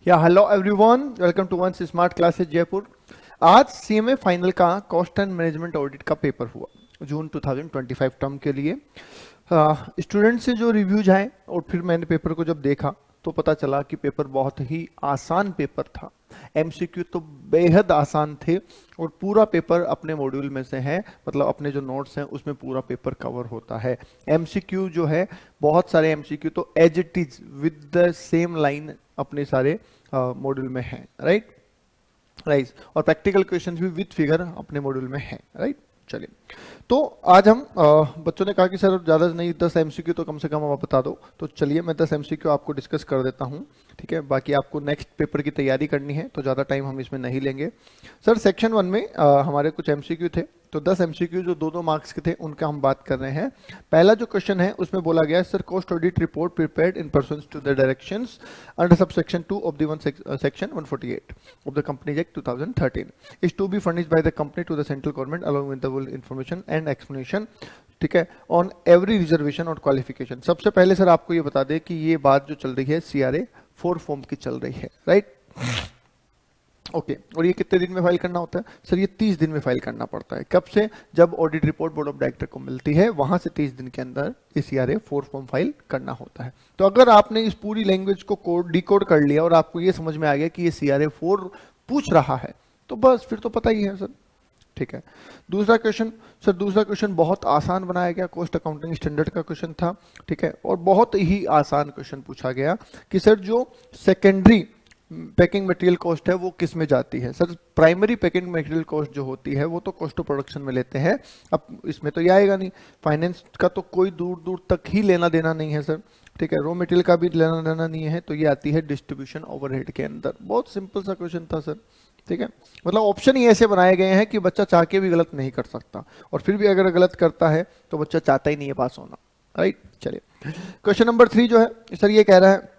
या hello everyone, welcome to once smart classes Jaipur. आज CMA final का कॉस्ट एंड मैनेजमेंट ऑडिट का paper हुआ जून 2025 टर्म के लिए। स्टूडेंट से जो रिव्यूज आए और फिर मैंने पेपर को जब देखा तो पता चला कि पेपर बहुत ही आसान पेपर था। एमसीक्यू तो बेहद आसान थे और पूरा पेपर अपने मॉड्यूल में से है, मतलब अपने जो नोट्स हैं उसमें पूरा पेपर कवर होता है। एमसीक्यू जो है, बहुत सारे एमसीक्यू तो as it is with the same line अपने सारे मॉड्यूल में है, राइट। और प्रैक्टिकल क्वेश्चंस भी विद फिगर अपने मॉड्यूल में है, राइट। चलिए, तो आज हम बच्चों ने कहा कि सर ज़्यादा नहीं 10 एमसीक्यू तो कम से कम आप बता दो, तो चलिए मैं 10 एमसीक्यू आपको डिस्कस कर देता हूँ। ठीक है, बाकी आपको नेक्स्ट पेपर की तैयारी करनी है तो ज़्यादा टाइम हम इसमें नहीं लेंगे। सर सेक्शन 1 में हमारे कुछ एमसीक्यू थे, तो 10 एमसीक्यू जो दो मार्क्स के थे उनका हम बात कर रहे हैं। पहला जो क्वेश्चन है उसमें बोला गया है, sir cost audit report prepared in pursuance to the directions under sub section 2 of the section 148 of the companies act 2013 is to be furnished by the company to the central government along with the full information and explanation. ठीक है, on every reservation और qualification. सबसे पहले sir आपको ये बता दें कि ये बात जो चल रही है सीआरए 4 फॉर्म की चल रही है, राइट। ओके, और ये कितने दिन में फाइल करना होता है? सर ये 30 दिन में फाइल करना पड़ता है। कब से? जब audit report board of director को मिलती है, वहां से 30 दिन के अंदर सीआरए 4 फॉर्म फाइल करना होता है। तो अगर आपने इस पूरी लैंग्वेज को कोड डिकोड कर लिया और आपको ये समझ में आ गया कि ये सीआरए 4 पूछ रहा है, तो बस फिर तो पता ही है सर। ठीक है, दूसरा क्वेश्चन। सर दूसरा क्वेश्चन बहुत आसान बनाया गया, कॉस्ट अकाउंटिंग स्टैंडर्ड का क्वेश्चन था। ठीक है, और बहुत ही आसान क्वेश्चन पूछा गया कि सर जो सेकेंडरी पैकिंग मटेरियल कॉस्ट है वो किस में जाती है? Sir primary packing material cost जो होती है वो तो कॉस्ट ऑफ प्रोडक्शन में लेते हैं, अब इसमें तो ये आएगा नहीं। फाइनेंस का तो कोई दूर दूर तक ही लेना देना नहीं है सर। ठीक है, रॉ मटेरियल का भी लेना देना नहीं है, तो ये आती है डिस्ट्रीब्यूशन ओवरहेड के अंदर। बहुत सिंपल सा क्वेश्चन था सर। ठीक है, मतलब ऑप्शन ही ऐसे बनाए गए हैं कि बच्चा चाह के भी गलत नहीं कर सकता, और फिर भी अगर गलत करता है तो बच्चा चाहता ही नहीं है पास होना, राइट। चलिए, क्वेश्चन नंबर 3 जो है सर ये कह रहा है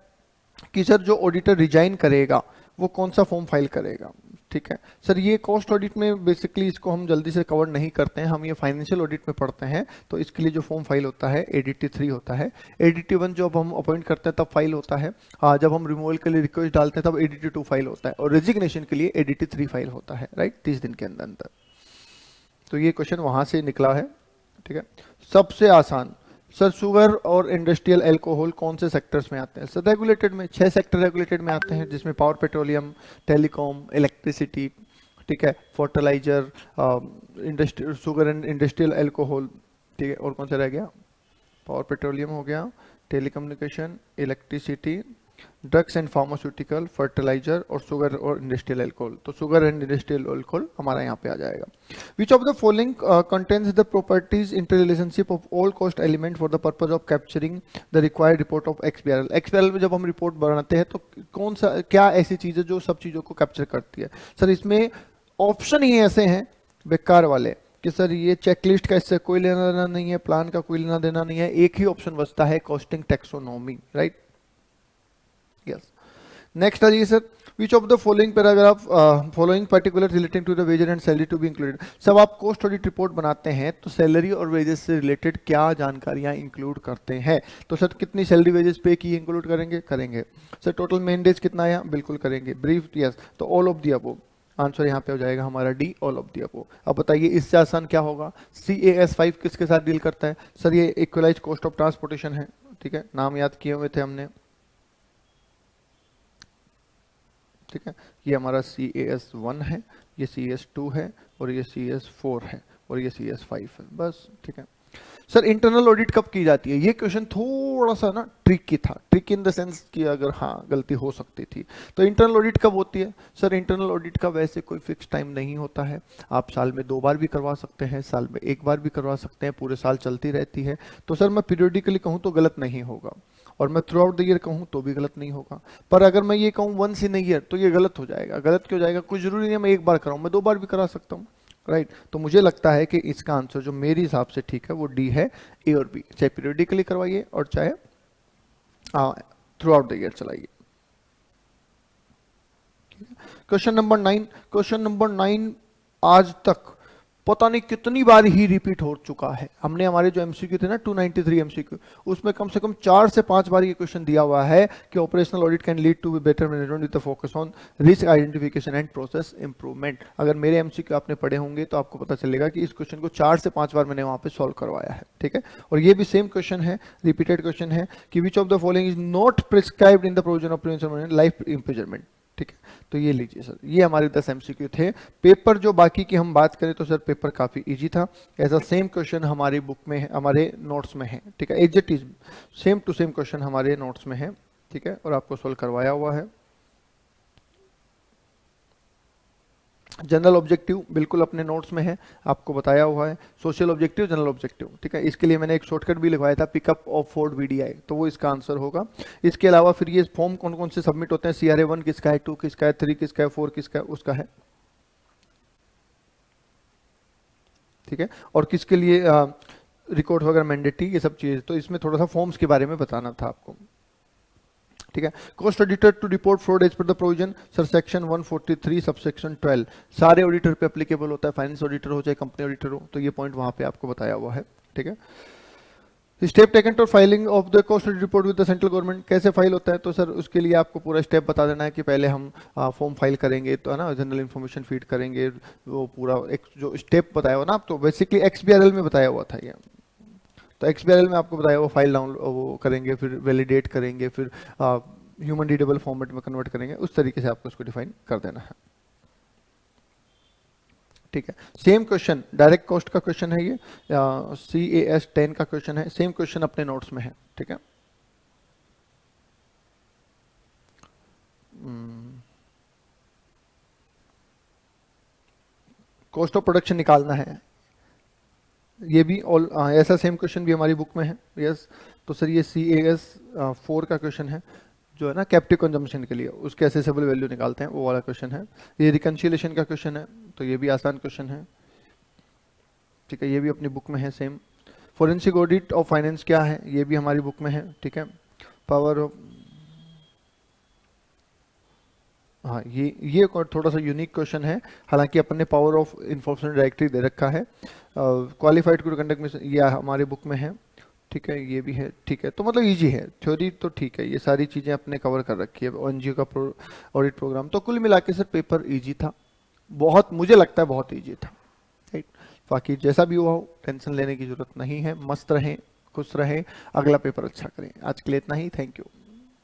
कि सर जो ऑडिटर रिजाइन करेगा वो कौन सा फॉर्म फाइल करेगा? ठीक है सर, ये कॉस्ट ऑडिट में बेसिकली इसको हम जल्दी से कवर नहीं करते हैं, हम ये फाइनेंशियल ऑडिट में पढ़ते हैं। तो इसके लिए जो फॉर्म फाइल होता है एडीटी 3 होता है। एडीटी 1 जब हम अपॉइंट करते हैं तब फाइल होता है, जब हम रिमूवल के लिए रिक्वेस्ट डालते हैं तब एडीटी 2 फाइल होता है, और रेजिग्नेशन के लिए एडीटी 3 फाइल होता है, राइट, 30 दिन के अंदर अंदर। तो ये क्वेश्चन वहां से निकला है। ठीक है, सबसे आसान। सर शुगर और इंडस्ट्रियल अल्कोहल कौन से सेक्टर्स में आते हैं? सर रेगुलेटेड में 6 सेक्टर रेगुलेटेड में आते हैं, जिसमें पावर, पेट्रोलियम, टेलीकॉम, इलेक्ट्रिसिटी, ठीक है, fertilizer, industry, sugar and industrial alcohol. ठीक है, और कौन सा रह गया? पावर पेट्रोलियम हो गया, telecommunication, electricity, drugs and pharmaceutical, fertiliser और शुगर और इंडस्ट्रियल अल्कोहल। तो शुगर एंड इंडस्ट्रियल अल्कोहल हमारा यहाँ पे आ जाएगा। Which of the following contains the properties inter relationship of all cost element for the purpose of capturing the required report of XPRL? XPRL में जब हम रिपोर्ट बनाते हैं तो कौन सा, क्या ऐसी चीज है जो सब चीजों को कैप्चर करती है? सर इसमें ऑप्शन ही ऐसे हैं बेकार वाले कि सर ये चेकलिस्ट का इससे कोई लेना देना नहीं है, प्लान का कोई लेना देना नहीं है, एक ही ऑप्शन बचता है costing taxonomy, right. Yes, next आ जाइए sir. Which of the following paragraph following particular relating to the wages and salary to be included? सब आप कॉस्ट ऑडिट रिपोर्ट बनाते हैं तो सैलरी और वेजेस से रिलेटेड क्या जानकारियां इंक्लूड करते हैं? तो सर कितनी सैलरी वेजेस पे की इंक्लूड करेंगे? करेंगे। सर टोटल मेन डेज कितना आया? बिल्कुल करेंगे। Brief, yes. तो all of the above answer यहाँ पे हो जाएगा हमारा D, all of the above. अब बताइए इससे आसान क्या होगा? CAS5 किसके साथ डील करता है? सर ये इक्वलाइज कॉस्ट ऑफ ट्रांसपोर्टेशन है। ठीक है, नाम याद किए हुए थे हमने। ठीक है, ये हमारा CAS1 है, ये CS2 है, और ये CS4 है, और ये CS5 है, बस। ठीक है सर, इंटरनल ऑडिट कब की जाती है? ये क्वेश्चन थोड़ा सा ना ट्रिकी था, ट्रिक इन द सेंस कि अगर हाँ गलती हो सकती थी। तो इंटरनल ऑडिट कब होती है? सर इंटरनल ऑडिट का वैसे कोई फिक्स टाइम नहीं होता है, आप साल में 2 बार भी करवा सकते हैं, साल में 1 बार भी करवा सकते हैं, पूरे साल चलती रहती है। तो सर मैं पीरियडिकली कहूँ तो गलत नहीं होगा, और मैं थ्रू आउट द ईयर कहूँ तो भी गलत नहीं होगा। पर अगर मैं ये कहूँ वंस इन ईयर तो ये गलत हो जाएगा। गलत क्यों जाएगा? कुछ जरूरी नहीं है मैं 1 बार कराऊँ, मैं 2 बार भी करा सकता हूँ, राइट। तो मुझे लगता है कि इसका आंसर जो मेरे हिसाब से ठीक है वो डी है, ए और बी। चाहे पीरियडिकली करवाइए और चाहे थ्रू आउट द ईयर चलाइए। Question number 9। क्वेश्चन नंबर 9 आज तक पता नहीं कितनी बार ही रिपीट हो चुका है। हमने हमारे जो एमसीक्यू थे ना 293 एमसीक्यू, उसमें कम से कम 4 से 5 बार ये क्वेश्चन दिया हुआ है कि operational audit can lead to better management with the focus on risk identification and process improvement. अगर मेरे एमसीक्यू आपने पढ़े होंगे तो आपको पता चलेगा कि इस क्वेश्चन को 4 से 5 बार मैंने वहां पे सॉल्व करवाया है, ठीक है। और ये भी सेम क्वेश्चन है, रिपीटेड क्वेश्चन है कि विच of the following is not prescribed in the provision of prevention life imprisonment, ठीक है। तो ये लीजिए सर, ये हमारे 10 एमसीक्यू थे। पेपर जो बाकी की हम बात करें तो सर पेपर काफी इजी था। ऐसा सेम क्वेश्चन हमारी बुक में है, हमारे नोट्स में है, ठीक है। Exact same to same question हमारे नोट्स में है, ठीक है, और आपको सोल्व करवाया हुआ है। जनरल ऑब्जेक्टिव बिल्कुल अपने नोट्स में है, आपको बताया हुआ है। सोशल ऑब्जेक्टिव, जनरल ऑब्जेक्टिव, ठीक है। इसके लिए मैंने एक शॉर्टकट भी लिखवाया था, पिकअप ऑफ फोर्ड वीडीआई, तो वो इसका आंसर होगा। इसके अलावा फिर ये फॉर्म कौन कौन से सबमिट होते हैं, CRA 1 किसका है, 2 किसका है, 3 किसका है, 4 किसका है, उसका है, ठीक है। और किसके लिए रिकॉर्ड वगैरह मैंडेटरी, ये सब चीज़। तो इसमें थोड़ा सा फॉर्म्स के बारे में बताना था आपको, ठीक है। Cost auditor to report fraud as per the provision, sir section 143 subsection 12 सारे ऑडिटर पे एप्लीकेबल होता है, फाइनेंस ऑडिटर हो चाहे कंपनी ऑडिटर हो, तो ये पॉइंट वहां पे आपको बताया हुआ है, ठीक है। Step taken to filing of the cost audit report with the central government, कैसे फाइल होता है, तो सर उसके लिए आपको पूरा स्टेप बता देना है कि पहले हम फॉर्म फाइल करेंगे, तो है ना, जनरल इन्फॉर्मेशन फीड करेंगे, वो पूरा एक जो स्टेप बताया हुआ ना, आप तो बेसिकली XBRL में बताया हुआ था ये। तो XBRL में आपको बताया हुआ फाइल डाउनलोड वो करेंगे, फिर वैलिडेट करेंगे, फिर ह्यूमन रीडेबल फॉर्मेट में कन्वर्ट करेंगे, उस तरीके से आपको उसको डिफाइन कर देना है, ठीक है। सेम क्वेश्चन डायरेक्ट कॉस्ट का क्वेश्चन है ये, CAS 10 का क्वेश्चन है, सेम क्वेश्चन अपने नोट्स में है, ठीक है। कॉस्ट ऑफ प्रोडक्शन निकालना है, ये भी ऑल ऐसा सेम क्वेश्चन भी हमारी बुक में है, यस। तो सर ये CAS 4 का क्वेश्चन है, जो है ना कैप्टिव कंजम्पशन के लिए उसके एसेसेबल वैल्यू निकालते हैं, वो वाला क्वेश्चन है। ये रिकंसिलिएशन का क्वेश्चन है, तो ये भी आसान क्वेश्चन है, ठीक है, ये भी अपनी बुक में है same. Forensic audit of finance क्या है, ये भी हमारी बुक में है, ठीक है। पावर ऑफ, हाँ ये थोड़ा सा यूनिक क्वेश्चन है, हालांकि अपन ने पावर ऑफ इन्फॉर्मेशन डायरेक्टरी दे रखा है। क्वालिफाइड टू कंडक्ट में ये हमारे बुक में है, ठीक है, ये भी है, ठीक है। तो मतलब इजी है, थ्योरी तो ठीक है, ये सारी चीज़ें अपने कवर कर रखी है, ONGO का ऑडिट प्रोग्राम। तो कुल मिला के सर पेपर इजी था, बहुत, मुझे लगता है बहुत इजी था, राइट। बाकी जैसा भी हुआ हो, टेंशन लेने की जरूरत नहीं है, मस्त रहें, खुश रहें, अगला पेपर अच्छा करें। आज के लिए इतना ही, थैंक यू।